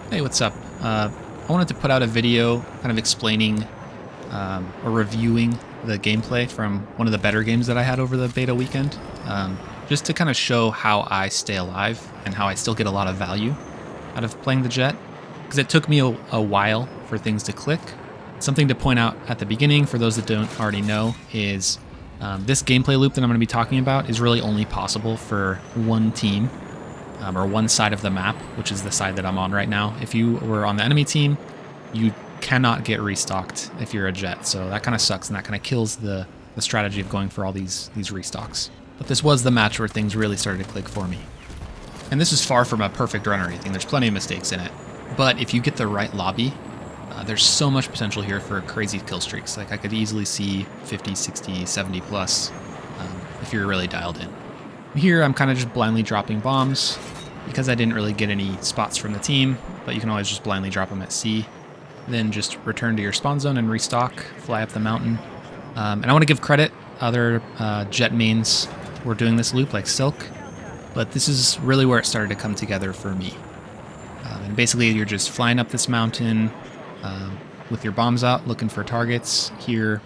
Hey, what's up? I wanted to put out a video kind of explaining or reviewing the gameplay from one of the better games that I had over the beta weekend, just to kind of show how I stay alive and how I still get a lot of value out of playing the jet, because it took me a while for things to click. Something to point out at the beginning, for those that don't already know, is this gameplay loop that I'm going to be talking about is really only possible for one team. Or one side of the map, which is the side that I'm on right now. If you were on the enemy team, you cannot get restocked if you're a jet, so that kind of sucks, and that kind of kills the strategy of going for all these restocks. But this was the match where things really started to click for me. And this is far from a perfect run or anything. There's plenty of mistakes in it. But if you get the right lobby, there's so much potential here for crazy kill streaks. Like, I could easily see 50, 60, 70 plus if you're really dialed in. Here, I'm kind of just blindly dropping bombs because I didn't really get any spots from the team, but you can always just blindly drop them at C. Then just return to your spawn zone and restock, fly up the mountain. And I want to give credit. Other jet mains were doing this loop, like Silk, but this is really where it started to come together for me. And basically, you're just flying up this mountain with your bombs out, looking for targets. Here,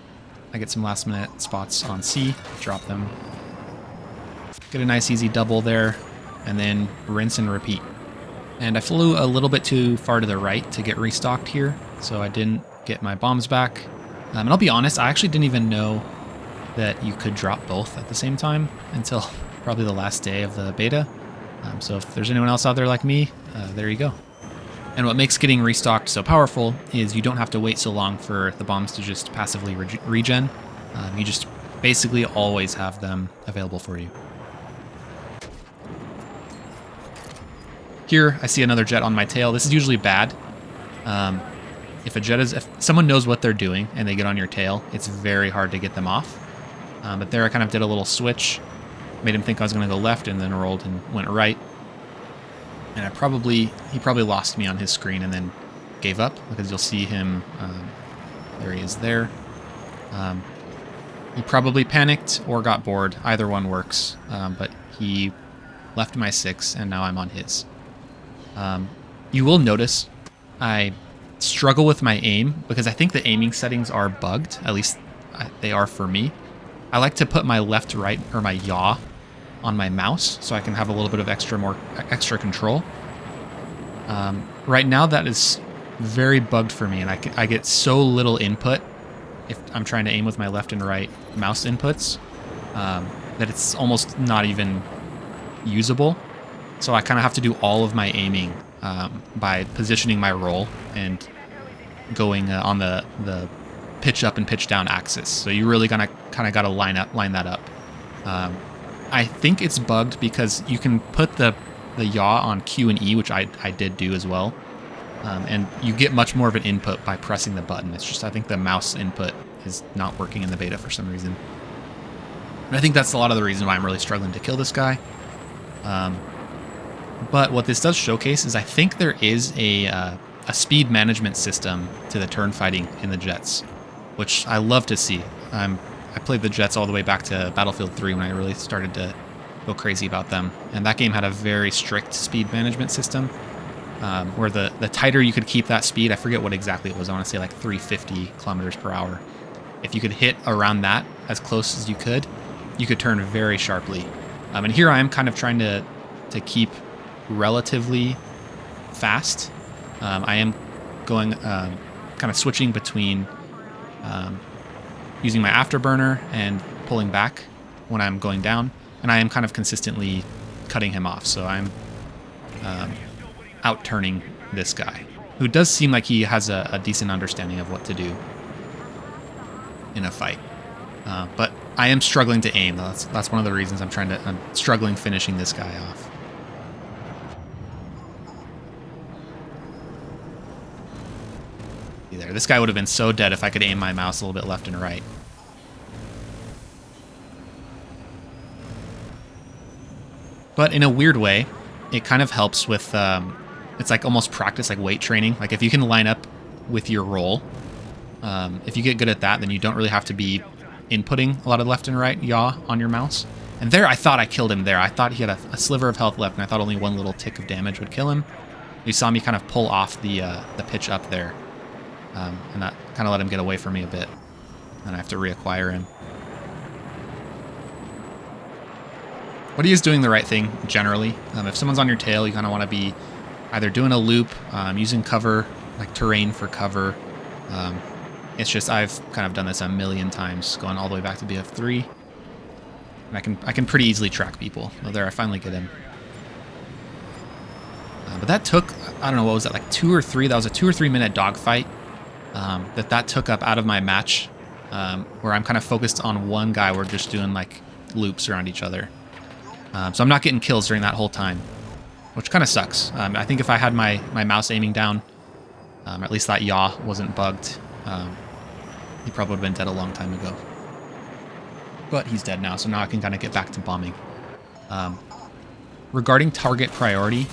I get some last-minute spots on C, drop them. Get a nice easy double there, and then rinse and repeat. And I flew a little bit too far to the right to get restocked here, so I didn't get my bombs back. And I'll be honest, I actually didn't even know that you could drop both at the same time until probably the last day of the beta. So if there's anyone else out there like me, there you go. And what makes getting restocked so powerful is you don't have to wait so long for the bombs to just passively regen. You just basically always have them available for you. Here, I see another jet on my tail. This is usually bad. If someone knows what they're doing and they get on your tail, it's very hard to get them off. But there I kind of did a little switch, made him think I was going to go left, and then rolled and went right. And he probably lost me on his screen and then gave up, because you'll see him, there he is there. He probably panicked or got bored. Either one works, but he left my 6, and now I'm on his. You will notice I struggle with my aim because I think the aiming settings are bugged. At least they are for me. I like to put my left, right, or my yaw on my mouse so I can have a little bit of extra control. Right now that is very bugged for me, and I get so little input if I'm trying to aim with my left and right mouse inputs that it's almost not even usable. So I kind of have to do all of my aiming by positioning my roll and going on the pitch up and pitch down axis. So you really kind of got to line that up. I think it's bugged because you can put the yaw on Q and E, which I did do as well, and you get much more of an input by pressing the button. It's just I think the mouse input is not working in the beta for some reason. And I think that's a lot of the reason why I'm really struggling to kill this guy. But what this does showcase is I think there is a speed management system to the turn fighting in the jets, which I love to see. I played the jets all the way back to Battlefield 3 when I really started to go crazy about them. And that game had a very strict speed management system where the tighter you could keep that speed, I forget what exactly it was, I want to say like 350 kilometers per hour. If you could hit around that as close as you could turn very sharply. And here I am kind of trying to keep relatively fast. I am going kind of switching between using my afterburner and pulling back when I'm going down, and I am kind of consistently cutting him off. So I'm out-turning this guy, who does seem like he has a decent understanding of what to do in a fight. But I am struggling to aim. That's one of the reasons I'm struggling finishing this guy off. There, this guy would have been so dead if I could aim my mouse a little bit left and right. But in a weird way, it kind of helps with, it's like almost practice, like weight training. Like if you can line up with your roll, if you get good at that, then you don't really have to be inputting a lot of left and right yaw on your mouse. And there, I thought I killed him there. I thought he had a sliver of health left, and I thought only one little tick of damage would kill him. You saw me kind of pull off the pitch up there, and that kind of let him get away from me a bit. And I have to reacquire him. But he is doing the right thing generally. If someone's on your tail, you kind of want to be either doing a loop, using cover, like terrain for cover. It's just I've kind of done this a million times, going all the way back to BF3. And I can pretty easily track people. Oh, there, I finally get him. But that took, I don't know, what was that, like 2 or 3? That was a 2 or 3 minute dogfight that took up out of my match, where I'm kind of focused on one guy. We're just doing like loops around each other. So I'm not getting kills during that whole time, which kind of sucks. I think if I had my mouse aiming down, at least that yaw wasn't bugged, he probably would have been dead a long time ago. But he's dead now, so now I can kind of get back to bombing. Regarding target priority,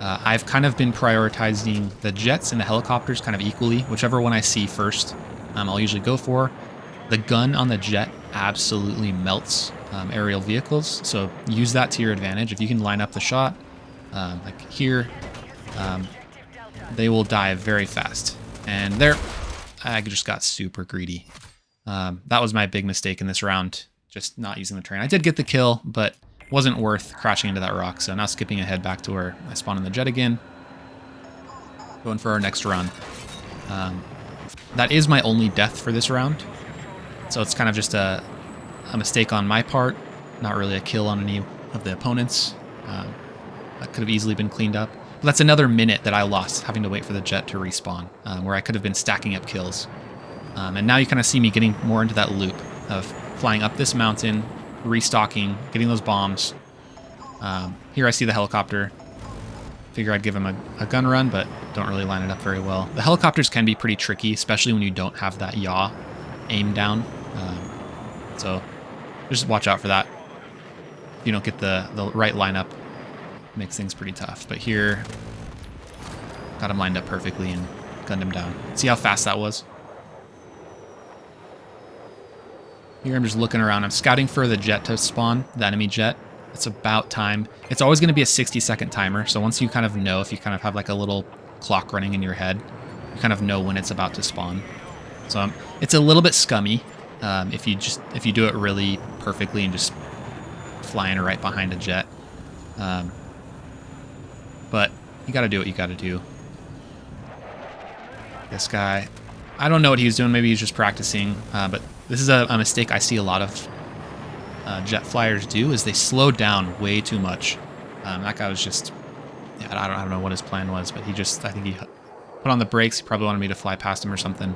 I've kind of been prioritizing the jets and the helicopters kind of equally. Whichever one I see first, I'll usually go for. The gun on the jet absolutely melts aerial vehicles, so use that to your advantage. If you can line up the shot, like here, they will die very fast. And there, I just got super greedy. That was my big mistake in this round, just not using the terrain. I did get the kill, but wasn't worth crashing into that rock. So now skipping ahead back to where I spawned in the jet again. Going for our next run. That is my only death for this round. So it's kind of just a mistake on my part. Not really a kill on any of the opponents. That could have easily been cleaned up. But that's another minute that I lost having to wait for the jet to respawn, where I could have been stacking up kills. And now you kind of see me getting more into that loop of flying up this mountain, restocking, getting those bombs. Here I see the helicopter. Figure I'd give him a gun run, but don't really line it up very well. The helicopters can be pretty tricky, especially when you don't have that yaw aim down. So just watch out for that. If you don't get the right lineup, it makes things pretty tough. But here, got him lined up perfectly and gunned him down. See how fast that was? Here I'm just looking around. I'm scouting for the jet to spawn, the enemy jet. It's about time. It's always going to be a 60-second timer. So once you kind of know, if you kind of have like a little clock running in your head, you kind of know when it's about to spawn. So it's a little bit scummy if you do it really perfectly and just flying right behind a jet. But you got to do what you got to do. This guy, I don't know what he was doing. Maybe he's just practicing. But this is a mistake I see a lot of jet flyers do, is they slow down way too much. That guy was just, yeah, I don't know what his plan was, but I think he put on the brakes. He probably wanted me to fly past him or something.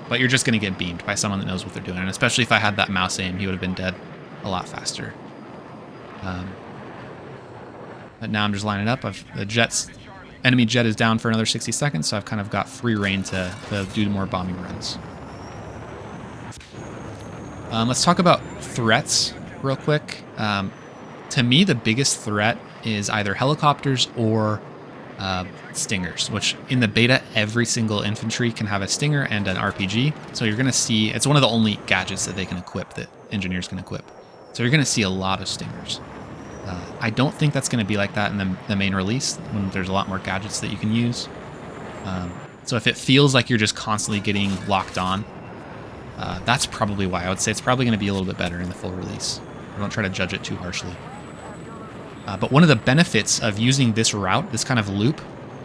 But you're just going to get beamed by someone that knows what they're doing. And especially if I had that mouse aim, he would have been dead a lot faster. But now I'm just lining up. The enemy jet is down for another 60 seconds, so I've kind of got free reign to do more bombing runs. Let's talk about threats real quick. To me, the biggest threat is either helicopters or stingers, which in the beta, every single infantry can have a stinger and an RPG. So you're going to see, it's one of the only gadgets that they can equip, that engineers can equip. So you're going to see a lot of stingers. I don't think that's going to be like that in the main release, when there's a lot more gadgets that you can use. So if it feels like you're just constantly getting locked on, that's probably why. I would say it's probably going to be a little bit better in the full release. I don't try to judge it too harshly. But one of the benefits of using this route, this kind of loop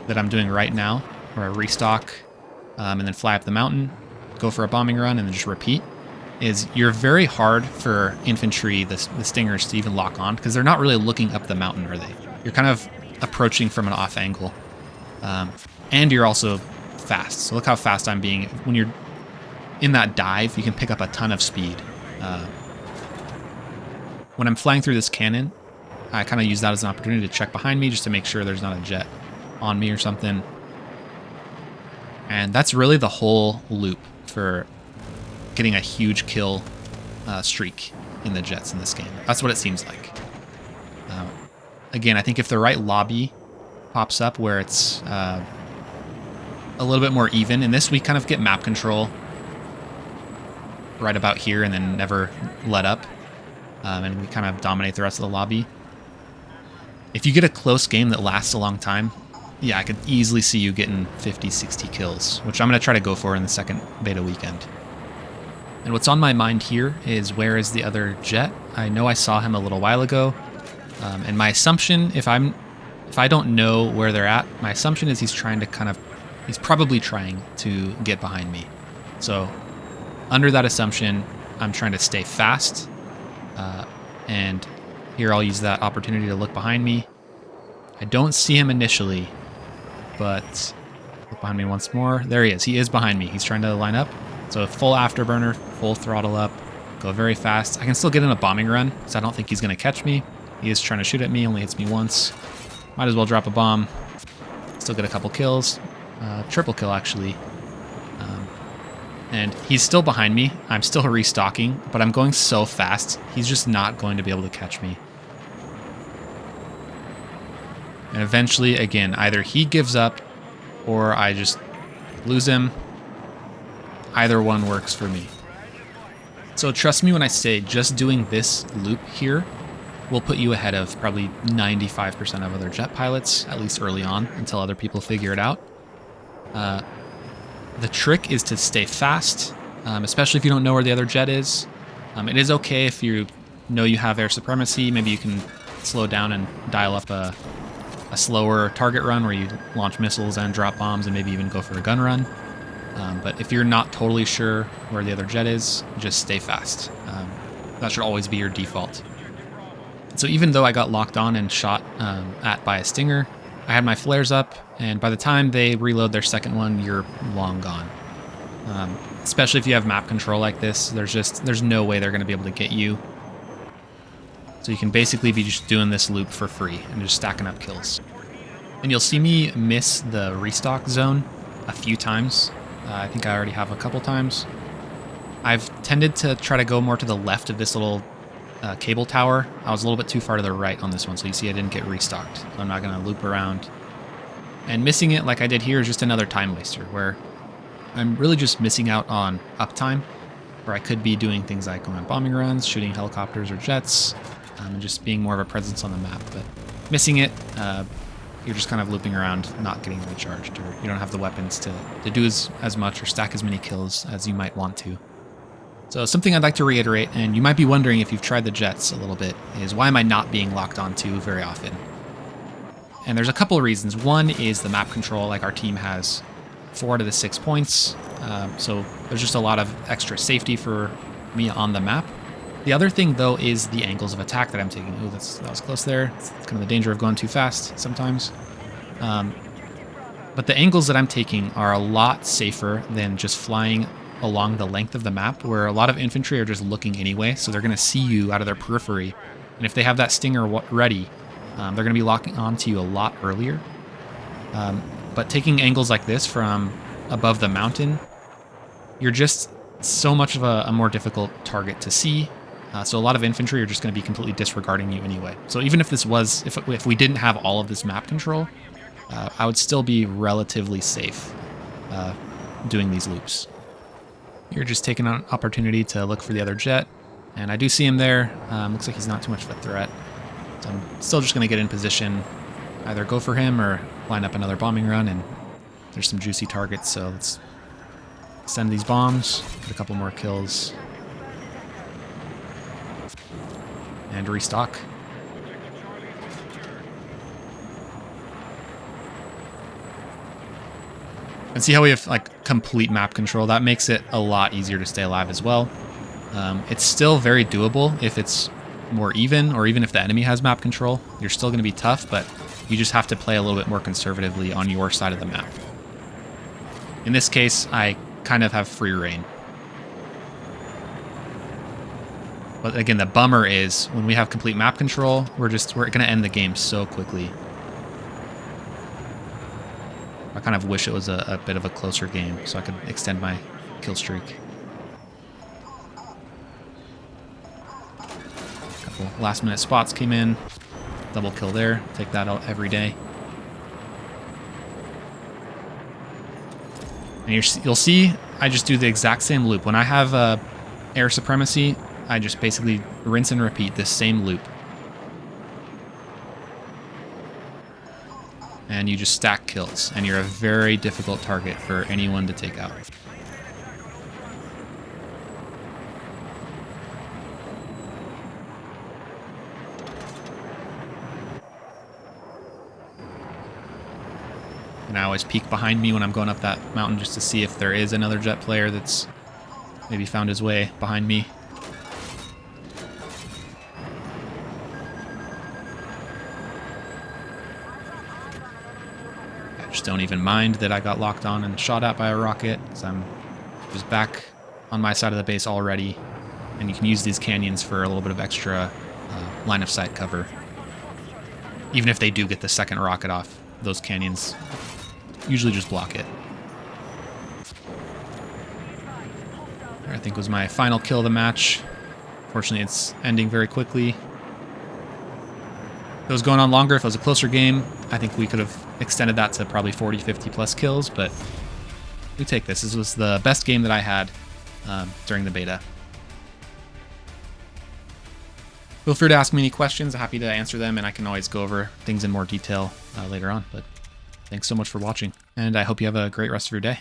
that I'm doing right now, where I restock and then fly up the mountain, go for a bombing run, and then just repeat, is you're very hard for infantry, the stingers, to even lock on, because they're not really looking up the mountain, are they? You're kind of approaching from an off angle. And you're also fast. So look how fast I'm being. When you're in that dive, you can pick up a ton of speed. When I'm flying through this cannon, I kind of use that as an opportunity to check behind me just to make sure there's not a jet on me or something. And that's really the whole loop for getting a huge kill streak in the jets in this game. That's what it seems like. Again, I think if the right lobby pops up where it's a little bit more even, in this we kind of get map control right about here and then never let up. And we kind of dominate the rest of the lobby. If you get a close game that lasts a long time, yeah, I could easily see you getting 50, 60 kills, which I'm going to try to go for in the second beta weekend. And what's on my mind here is, where is the other jet? I know I saw him a little while ago, and my assumption, if I don't know where they're at, my assumption is he's probably trying to get behind me. So under that assumption, I'm trying to stay fast, and here I'll use that opportunity to look behind me. I don't see him initially, but look behind me once more. There he is. He is behind me. He's trying to line up. So full afterburner, full throttle up, go very fast. I can still get in a bombing run, because I don't think he's going to catch me. He is trying to shoot at me, only hits me once. Might as well drop a bomb. Still get a couple kills. Triple kill, actually. And he's still behind me. I'm still restocking, but I'm going so fast, he's just not going to be able to catch me. And eventually, again, either he gives up or I just lose him. Either one works for me. So trust me when I say just doing this loop here will put you ahead of probably 95% of other jet pilots, at least early on, until other people figure it out. The trick is to stay fast, especially if you don't know where the other jet is. It is okay if you know you have air supremacy. Maybe you can slow down and dial up a slower target run where you launch missiles and drop bombs and maybe even go for a gun run. But if you're not totally sure where the other jet is, just stay fast. That should always be your default. So even though I got locked on and shot at by a Stinger, I had my flares up, and by the time they reload their second one, you're long gone. Especially if you have map control like this, there's no way they're going to be able to get you. So you can basically be just doing this loop for free and just stacking up kills. And you'll see me miss the restock zone a few times. I think I already have a couple times. I've tended to try to go more to the left of this little cable tower. I was a little bit too far to the right on this one, so you see I didn't get restocked. So I'm not going to loop around. And missing it like I did here is just another time waster, where I'm really just missing out on uptime, where I could be doing things like going on bombing runs, shooting helicopters or jets, and just being more of a presence on the map. But missing it, you're just kind of looping around, not getting recharged, or you don't have the weapons to do as much or stack as many kills as you might want to. So something I'd like to reiterate, and you might be wondering if you've tried the jets a little bit, is why am I not being locked onto very often? And there's a couple of reasons. One is the map control. Like, our team has 4 out of the 6 points, so there's just a lot of extra safety for me on the map. The other thing, though, is the angles of attack that I'm taking. Ooh, that was close there. It's kind of the danger of going too fast sometimes. But the angles that I'm taking are a lot safer than just flying along the length of the map, where a lot of infantry are just looking anyway, so they're going to see you out of their periphery. And if they have that Stinger ready, they're going to be locking onto you a lot earlier. But taking angles like this from above the mountain, you're just so much of a more difficult target to see. So a lot of infantry are just going to be completely disregarding you anyway. So even if this was, if we didn't have all of this map control, I would still be relatively safe doing these loops. You're just taking an opportunity to look for the other jet, and I do see him there. Looks like he's not too much of a threat. So I'm still just going to get in position, either go for him or line up another bombing run, and there's some juicy targets, so let's send these bombs, get a couple more kills, and restock. And see how we have like complete map control? That makes it a lot easier to stay alive as well. It's still very doable if it's more even, or even if the enemy has map control. You're still going to be tough, but you just have to play a little bit more conservatively on your side of the map. In this case, I kind of have free reign. But again, the bummer is when we have complete map control, we're going to end the game so quickly. I kind of wish it was a bit of a closer game so I could extend my kill streak. A couple last minute spots came in. Double kill there. Take that out every day. And you'll see I just do the exact same loop. When I have air supremacy, I just basically rinse and repeat this same loop. and you just stack kills, and you're a very difficult target for anyone to take out. And I always peek behind me when I'm going up that mountain just to see if there is another jet player that's maybe found his way behind me. I just don't even mind that I got locked on and shot at by a rocket, because I'm just back on my side of the base already. And you can use these canyons for a little bit of extra line of sight cover. Even if they do get the second rocket off, those canyons usually just block it. There, I think was my final kill of the match. Fortunately, it's ending very quickly. If it was going on longer, if it was a closer game, I think we could have extended that to probably 40, 50 plus kills, but we take this. This was the best game that I had during the beta. Feel free to ask me any questions. I'm happy to answer them, and I can always go over things in more detail later on. But thanks so much for watching, and I hope you have a great rest of your day.